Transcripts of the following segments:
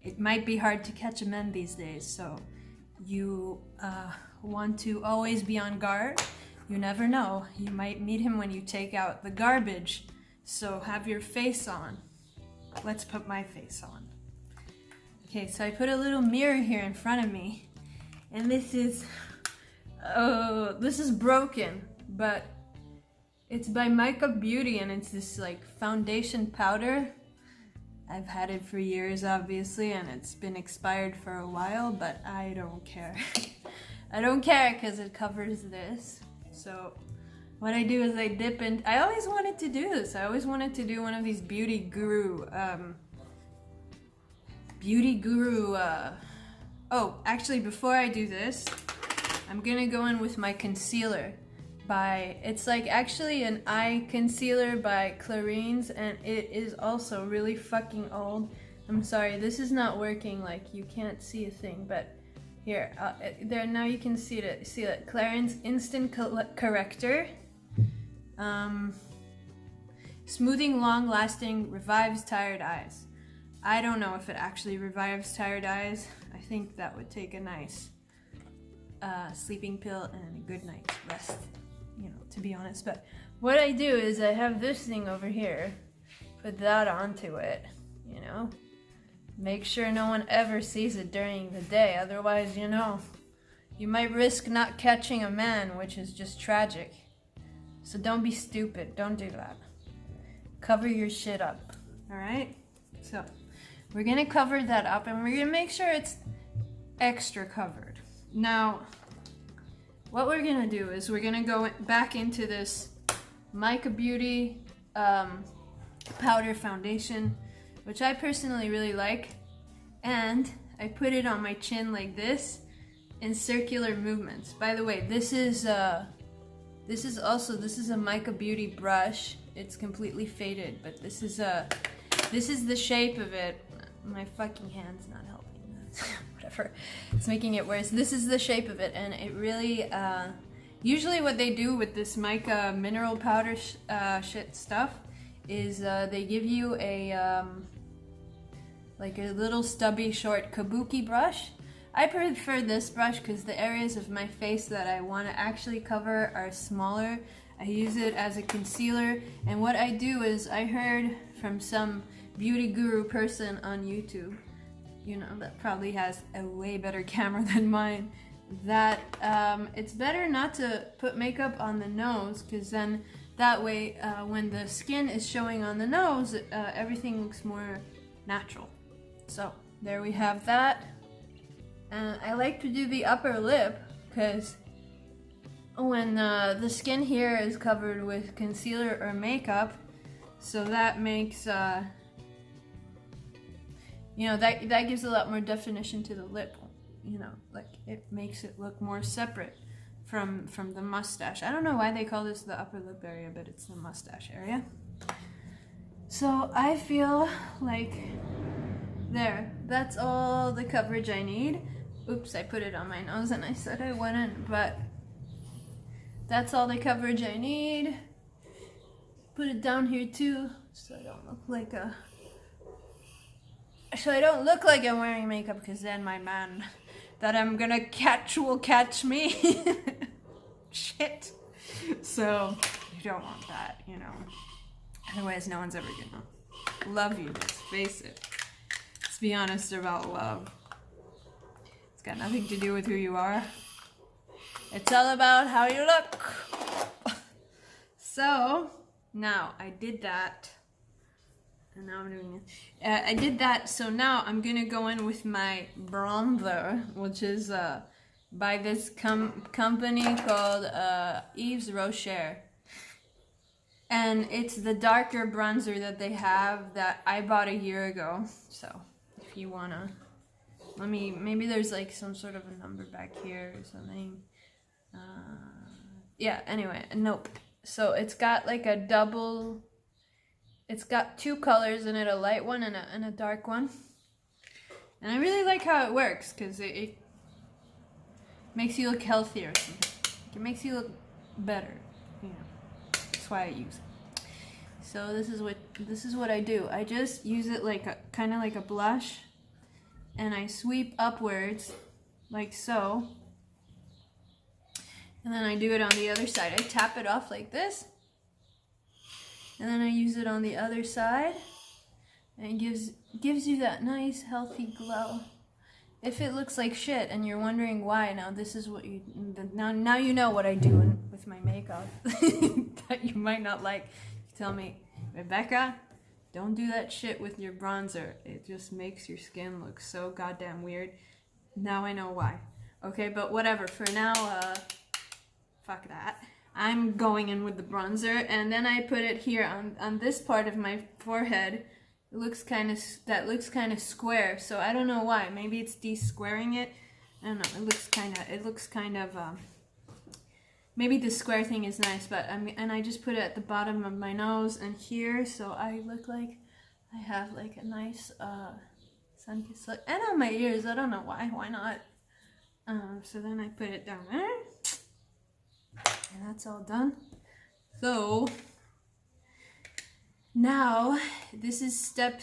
it might be hard to catch a man these days, so you want to always be on guard. You never know. You might meet him when you take out the garbage, so have your face on. Let's put my face on. Okay, so I put a little mirror here in front of me, and this is broken, but it's by Makeup Beauty, and it's this like foundation powder. I've had it for years, obviously, and it's been expired for a while, but I don't care. I don't care because it covers this. So what I do is I dip in. I always wanted to do this. I always wanted to do one of these beauty guru. Oh, actually, before I do this, I'm gonna go in with my concealer. It's like actually an eye concealer by Clarins, and it is also really fucking old. I'm sorry, this is not working, like you can't see a thing, but here, there, now you can see it. See it, Clarins Instant Corrector. Smoothing, long-lasting, revives tired eyes. I don't know if it actually revives tired eyes. I think that would take a nice sleeping pill and a good night's rest, you know, to be honest. But what I do is I have this thing over here, put that onto it, you know, make sure no one ever sees it during the day. Otherwise, you know, you might risk not catching a man, which is just tragic. So don't be stupid. Don't do that. Cover your shit up. All right? So we're going to cover that up, and we're going to make sure it's extra covered. Now, what we're going to do is we're going to go back into this Makeup Beauty powder foundation, which I personally really like, and I put it on my chin like this in circular movements. By the way, this is a Makeup Beauty brush. It's completely faded, but this is the shape of it. My fucking hand's not helping. Whatever, it's making it worse. This is the shape of it, and it really usually what they do with this mica mineral powder shit stuff is they give you a like a little stubby short kabuki brush. I prefer this brush because the areas of my face that I want to actually cover are smaller. I use it as a concealer, and what I do is I heard from some beauty guru person on YouTube, you know, that probably has a way better camera than mine, that it's better not to put makeup on the nose, because then that way when the skin is showing on the nose, everything looks more natural. So there we have that. And I like to do the upper lip because when the skin here is covered with concealer or makeup, so that makes you know, that gives a lot more definition to the lip, you know, like it makes it look more separate from the mustache. I don't know why they call this the upper lip area, but it's the mustache area. So I feel like that's all the coverage I need. Oops, I put it on my nose and I said I wouldn't, but that's all the coverage I need. Put it down here too, so I don't look like I'm wearing makeup, because then my man that I'm gonna catch will catch me. Shit. So you don't want that, you know. Otherwise no one's ever gonna love you, let's face it. Let's be honest about love. It's got nothing to do with who you are. It's all about how you look. So now I did that. And now I'm doing it. I did that, so now I'm gonna go in with my bronzer, which is by this company called Yves Rocher. And it's the darker bronzer that they have that I bought a year ago. So if you wanna, maybe there's like some sort of a number back here or something. Yeah, anyway, nope. So it's got like a double. It's got two colors in it, a light one and a dark one. And I really like how it works, because it makes you look healthier or something. It makes you look better, you know. That's why I use it. So this is what I do. I just use it like kind of like a blush, and I sweep upwards like so. And then I do it on the other side. I tap it off like this. And then I use it on the other side. And it gives you that nice healthy glow. If it looks like shit and you're wondering why, now this is what now you know what I do with my makeup that you might not like. You tell me, Rebecca, don't do that shit with your bronzer. It just makes your skin look so goddamn weird. Now I know why. Okay, but whatever. For now, fuck that. I'm going in with the bronzer, and then I put it here on this part of my forehead. It looks kind of square, so I don't know why. Maybe it's de-squaring it. I don't know. It looks kind of maybe the square thing is nice, but and I just put it at the bottom of my nose and here, so I look like I have like a nice sun-kissed look. And on my ears, I don't know why. Why not? So then I put it down there, and that's all done. So now, this is step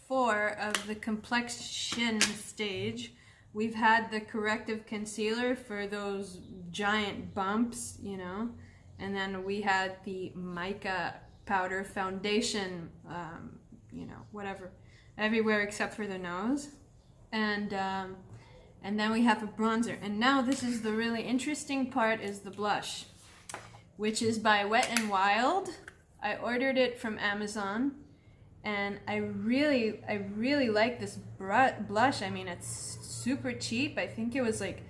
4 of the complexion stage. We've had the corrective concealer for those giant bumps, you know, and then we had the mica powder foundation, you know, whatever, everywhere except for the nose. And then we have a bronzer. And now this is the really interesting part, is the blush, which is by Wet n Wild. I ordered it from Amazon, and I really like this blush. I mean, it's super cheap. I think it was like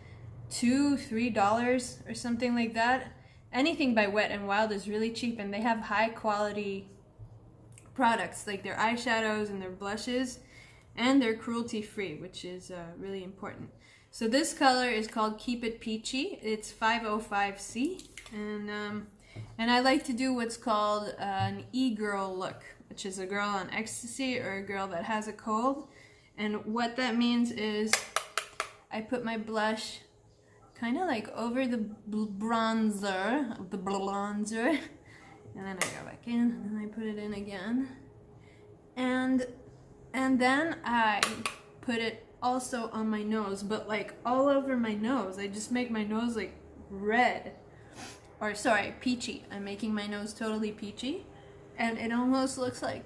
$2-3 or something like that. Anything by Wet n Wild is really cheap, and they have high quality products, like their eyeshadows and their blushes, and they're cruelty free, which is really important. So this color is called Keep It Peachy. It's 505C, and I like to do what's called an e-girl look, which is a girl on ecstasy or a girl that has a cold. And what that means is I put my blush kind of like over the bronzer, and then I go back in, and then I put it in again. And then I put it also on my nose, but like all over my nose. I just make my nose like red. Or sorry, peachy. I'm making my nose totally peachy, and it almost looks like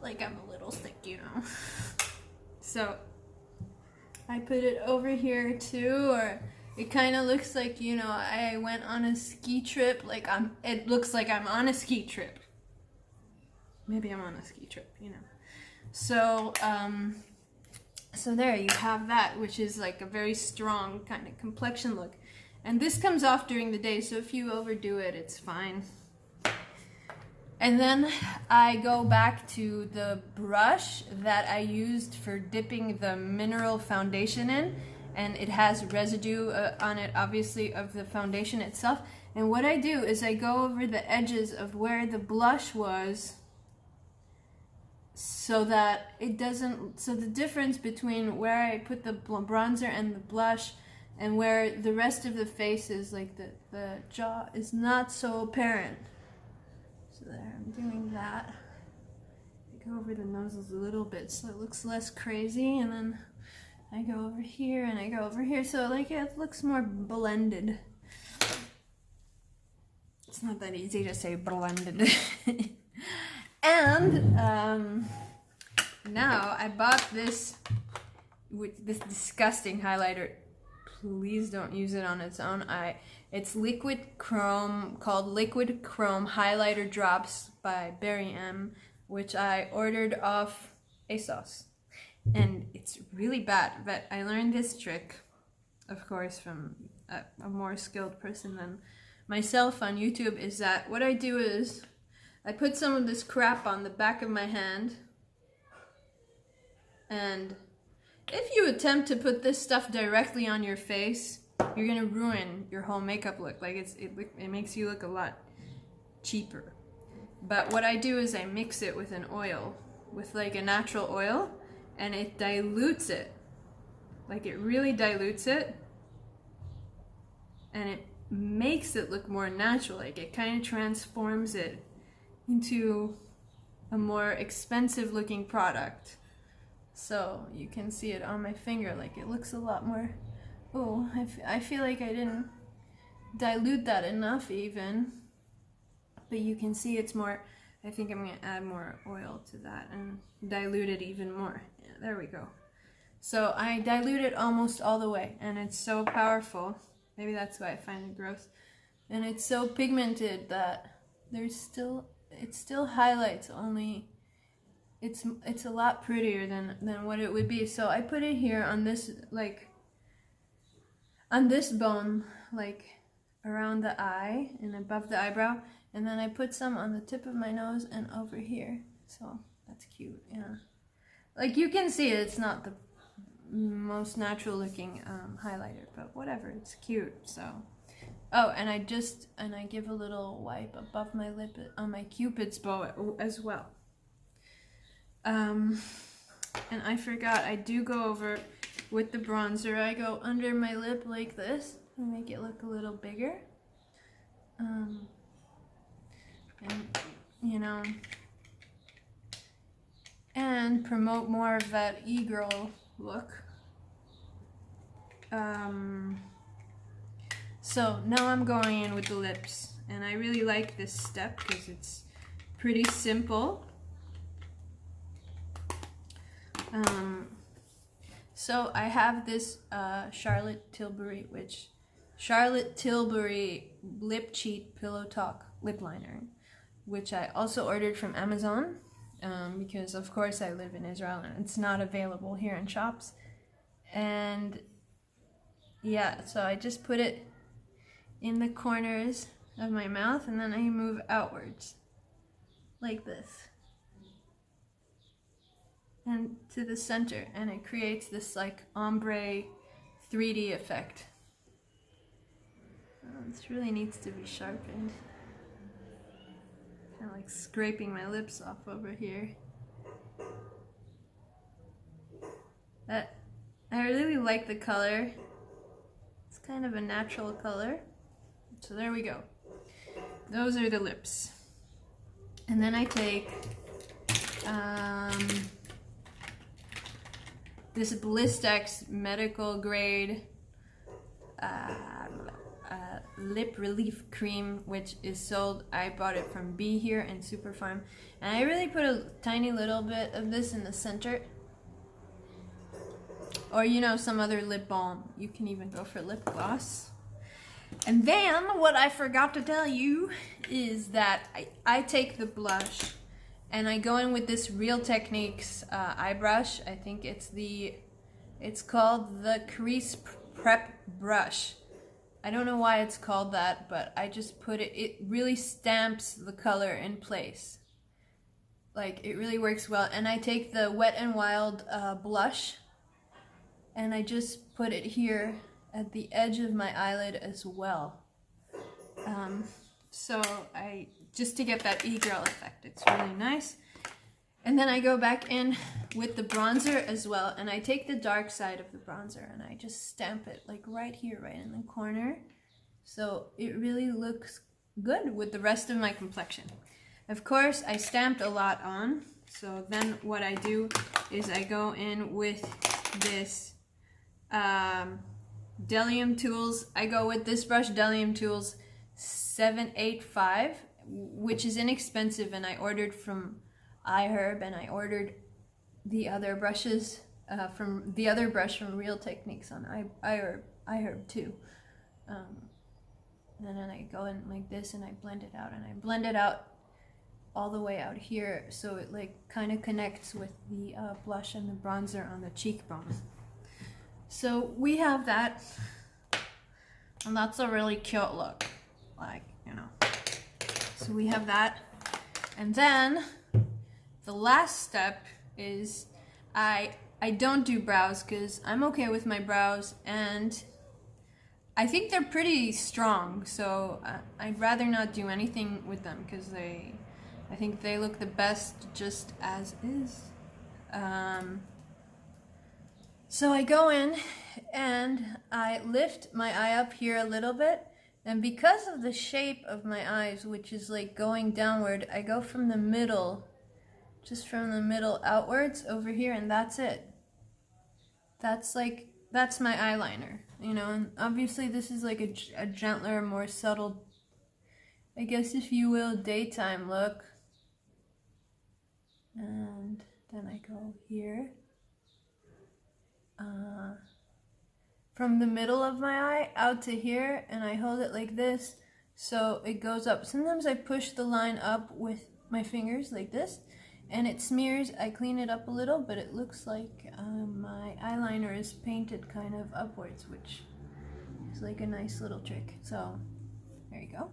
I'm a little sick, you know. So I put it over here too, or it kind of looks like, you know, I went on a ski trip. Like it looks like I'm on a ski trip. Maybe I'm on a ski trip, you know. So so there you have that, which is like a very strong kind of complexion look. And this comes off during the day, so if you overdo it, it's fine. And then I go back to the brush that I used for dipping the mineral foundation in, and it has residue on it, obviously, of the foundation itself. And what I do is I go over the edges of where the blush was, so that it doesn't, so the difference between where I put the bronzer and the blush and where the rest of the face is, like the jaw, is not so apparent. So there, I'm doing that. I go over the noses a little bit so it looks less crazy, and then I go over here and I go over here, so like it looks more blended. It's not that easy to say blended. And now I bought this disgusting highlighter. Please don't use it on its own. It's Liquid Chrome, called Liquid Chrome Highlighter Drops by Barry M, which I ordered off ASOS. And it's really bad, but I learned this trick, of course, from a more skilled person than myself on YouTube, is that what I do is I put some of this crap on the back of my hand, and if you attempt to put this stuff directly on your face, you're gonna ruin your whole makeup look. Like it makes you look a lot cheaper. But what I do is I mix it with an oil, with like a natural oil, and it dilutes it. Like it really dilutes it, and it makes it look more natural. Like it kind of transforms it into a more expensive looking product. So you can see it on my finger, like it looks a lot more, oh, I feel like I didn't dilute that enough even, but you can see it's more, I think I'm gonna add more oil to that and dilute it even more. Yeah, there we go. So I dilute it almost all the way, and it's so powerful. Maybe that's why I find it gross. And it's so pigmented that it still highlights, only it's a lot prettier than what it would be. So I put it here on this, like on this bone, like around the eye and above the eyebrow, and then I put some on the tip of my nose and over here. So that's cute. Yeah, like you can see it's not the most natural looking highlighter, but whatever, it's cute. So oh, and I give a little wipe above my lip on my Cupid's bow as well. And I forgot, I do go over with the bronzer. I go under my lip like this and make it look a little bigger. And you know, and promote more of that e-girl look. So now I'm going in with the lips, and I really like this step because it's pretty simple. So I have this Charlotte Tilbury Lip Cheat Pillow Talk lip liner, which I also ordered from Amazon, because of course I live in Israel and it's not available here in shops. And yeah, so I just put it in the corners of my mouth, and then I move outwards like this and to the center, and it creates this like ombre 3D effect. This really needs to be sharpened. Kind of like scraping my lips off over here. I really like the color. It's kind of a natural color. So there we go. Those are the lips. And then I take this Blistex medical grade lip relief cream, which is sold, I bought it from B here in Superfarm, and I really put a tiny little bit of this in the center, or you know, some other lip balm. You can even go for lip gloss. And then what I forgot to tell you is that I take the blush and I go in with this Real Techniques eye brush. I think it's called the Crease Prep Brush. I don't know why it's called that, but I just put it really stamps the color in place. Like, it really works well. And I take the Wet n Wild blush, and I just put it here at the edge of my eyelid as well. So just to get that e-girl effect, it's really nice. And then I go back in with the bronzer as well, and I take the dark side of the bronzer and I just stamp it like right here, right in the corner. So it really looks good with the rest of my complexion. Of course, I stamped a lot on, so then what I do is I go in with this Delium Tools. I go with this brush, Delium Tools 785, which is inexpensive, and I ordered from iHerb, and I ordered the other brushes from the other brush from Real Techniques on iHerb too. And then I go in like this and I blend it out, and I blend it out all the way out here, so it like kind of connects with the blush and the bronzer on the cheekbone. So we have that, and that's a really cute look, like, you know. So we have that, and then the last step is I don't do brows because I'm okay with my brows, and I think they're pretty strong, so I'd rather not do anything with them because I think they look the best just as is. So I go in and I lift my eye up here a little bit, and because of the shape of my eyes, which is like going downward, I go from the middle, just from the middle outwards over here, and that's it. that's my eyeliner, you know, and obviously this is like a gentler, more subtle, I guess if you will, daytime look. And then I go here. From the middle of my eye out to here, and I hold it like this so it goes up. Sometimes I push the line up with my fingers like this and it smears. I clean it up a little, but it looks like my eyeliner is painted kind of upwards, which is like a nice little trick. So there you go.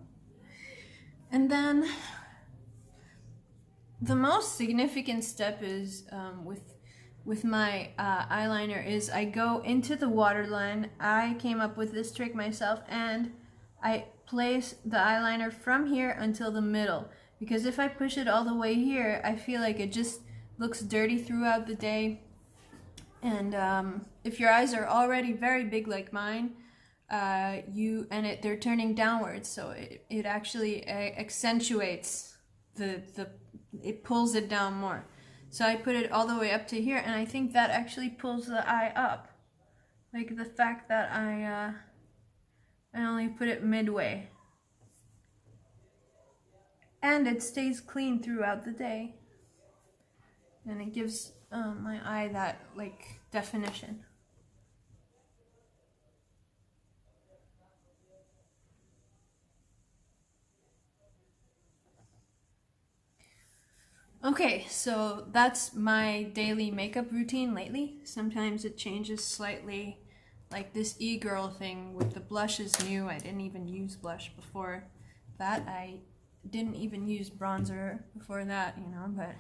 And then the most significant step is with my eyeliner is I go into the waterline. I came up with this trick myself, and I place the eyeliner from here until the middle, because if I push it all the way here, I feel like it just looks dirty throughout the day. And if your eyes are already very big like mine, they're turning downwards, so it actually accentuates it pulls it down more. So I put it all the way up to here, and I think that actually pulls the eye up. Like the fact that I only put it midway. And it stays clean throughout the day. And it gives my eye that like definition. Okay, so that's my daily makeup routine lately. Sometimes it changes slightly. Like this e-girl thing with the blush is new. I didn't even use blush before that. I didn't even use bronzer before that, you know, but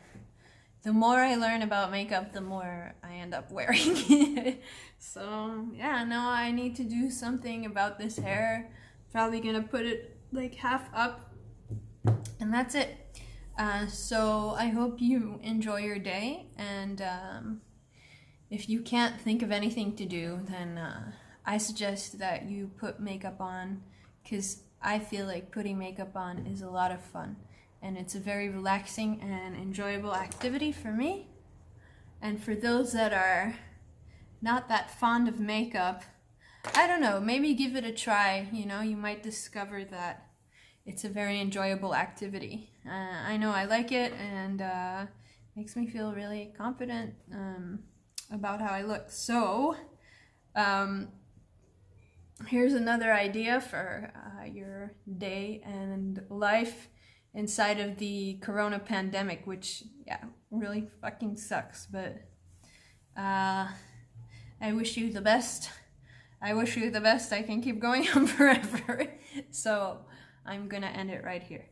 the more I learn about makeup, the more I end up wearing. So yeah, now I need to do something about this hair. Probably gonna put it like half up, and that's it. So I hope you enjoy your day, and if you can't think of anything to do, then I suggest that you put makeup on, because I feel like putting makeup on is a lot of fun, and it's a very relaxing and enjoyable activity for me. And for those that are not that fond of makeup, I don't know, maybe give it a try. You know, you might discover that it's a very enjoyable activity. I know I like it, and makes me feel really confident about how I look. So here's another idea for your day and life inside of the corona pandemic, which, yeah, really fucking sucks. But I wish you the best. I wish you the best. I can keep going on forever. So I'm gonna end it right here.